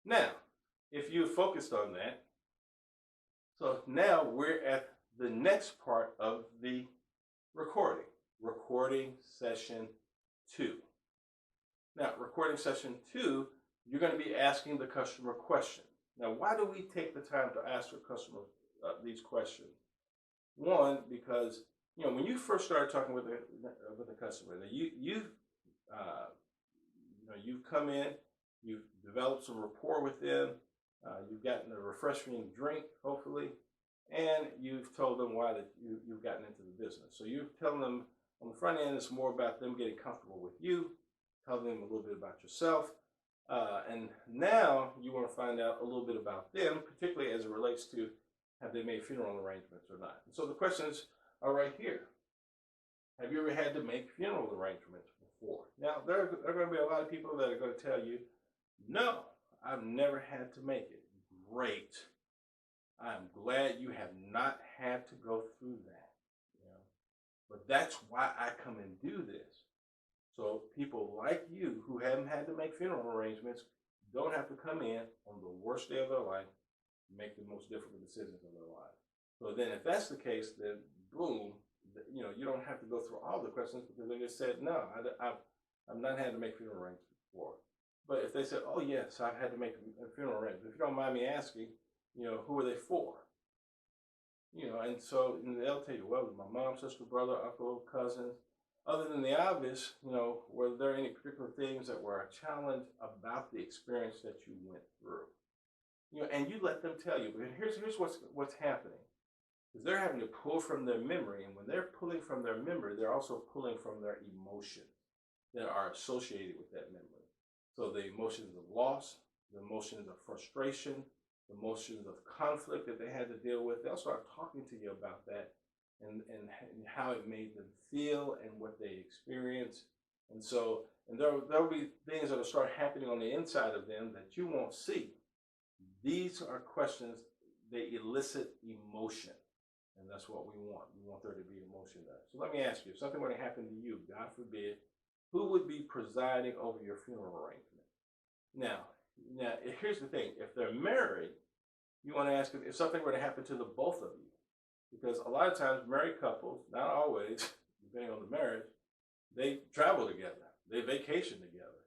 Now, if you focused on that, so now we're at the next part of the recording session 2. Now, recording session 2, you're going to be asking the customer questions. Now, why do we take the time to ask the customer these questions? One, because when you first started talking with the customer, uh, you've come in, you've developed some rapport with them, you've gotten a refreshing drink, hopefully, and you've told them why that you've gotten into the business. So you're telling them on the front end, it's more about them getting comfortable with you, telling them a little bit about yourself, and now you want to find out a little bit about them, particularly as it relates to have they made funeral arrangements or not. And so the questions are right here. Have you ever had to make funeral arrangements before? Now, there are going to be a lot of people that are going to tell you, no, I've never had to make it. Great. I'm glad you have not had to go through that. But that's why I come and do this. So people like you who haven't had to make funeral arrangements don't have to come in on the worst day of their life and make the most difficult decisions of their life. So then if that's the case, then boom, you don't have to go through all the questions because they just said, no, I've not had to make funeral arrangements before. But if they said, oh yes, I've had to make a funeral arrangement, if you don't mind me asking, who are they for? And so they'll tell you, well, my mom, sister, brother, uncle, cousins. Other than the obvious, were there any particular things that were a challenge about the experience that you went through? And you let them tell you. But here's what's happening. Because they're having to pull from their memory, and when they're pulling from their memory, they're also pulling from their emotions that are associated with that memory. So the emotions of loss, the emotions of frustration, the emotions of conflict that they had to deal with, they'll start talking to you about that and how it made them feel and what they experienced. And so, there'll be things that'll start happening on the inside of them that you won't see. These are questions, they elicit emotion. And that's what we want. We want there to be emotion there. So let me ask you, if something were to happen to you, God forbid, who would be presiding over your funeral arrangement? Now, here's the thing. If they're married, you want to ask if something were to happen to the both of you. Because a lot of times married couples, not always, depending on the marriage, they travel together. They vacation together.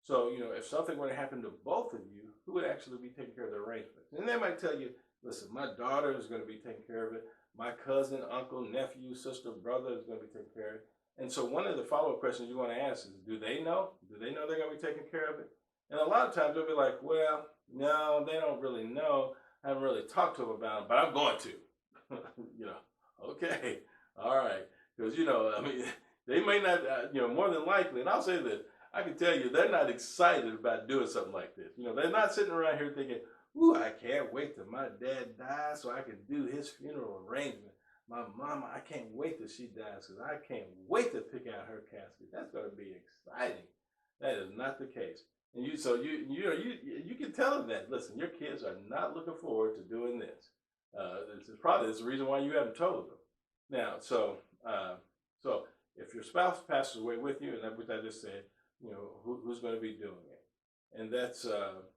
So, if something were to happen to both of you, who would actually be taking care of the arrangements? And they might tell you, listen, my daughter is going to be taking care of it. My cousin, uncle, nephew, sister, brother is going to be taking care of it. And so one of the follow-up questions you want to ask is, do they know? Do they know they're going to be taking care of it? And a lot of times they'll be like, well, no, they don't really know. I haven't really talked to them about it, but I'm going to. Okay, all right. Because, they may not, more than likely, and I'll say this, I can tell you they're not excited about doing something like this. They're not sitting around here thinking, ooh, I can't wait till my dad dies so I can do his funeral arrangement. My mama, I can't wait till she dies because I can't wait to pick out her casket. That's going to be exciting. That is not the case. And you can tell them that. Listen, your kids are not looking forward to doing this. This is probably the reason why you haven't told them. Now, so if your spouse passes away with you, and that which I just said, who's going to be doing it? And that's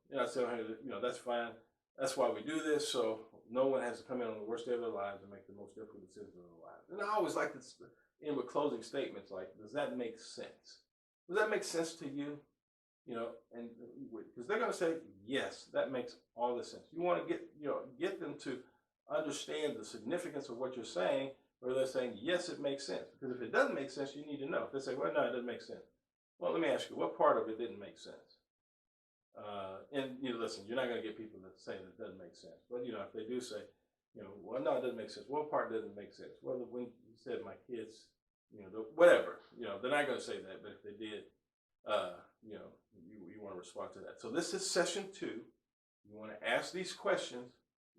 that's fine. That's why we do this, so no one has to come in on the worst day of their lives and make the most difficult decisions of their lives. And I always like to end with closing statements like, does that make sense? Does that make sense to you? And because they're going to say, yes, that makes all the sense. You want to get them to understand the significance of what you're saying, or they're saying, yes, it makes sense. Because if it doesn't make sense, you need to know. If they say, well, no, it doesn't make sense. Well, let me ask you, what part of it didn't make sense? And listen, you're not going to get people that say that it doesn't make sense. But if they do say, well, no, it doesn't make sense. What part doesn't make sense? Well, when you said my kids, whatever, they're not going to say that. But if they did, you want to respond to that. So this is session 2. You want to ask these questions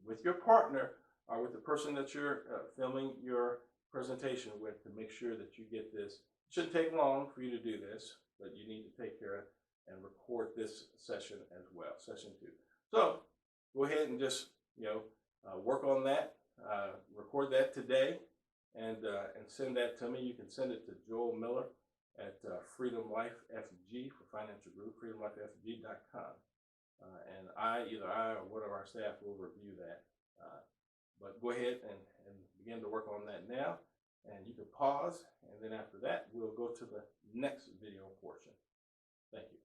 with your partner or with the person that you're filming your presentation with to make sure that you get this. It shouldn't take long for you to do this, but you need to take care of and record this session as well, session 2. So go ahead and just work on that, record that today, and send that to me. You can send it to Joel Miller at Freedom Life FG for Financial Group, freedomlifefg.com. and either I or one of our staff will review that. But go ahead and begin to work on that now. And you can pause, and then after that, we'll go to the next video portion. Thank you.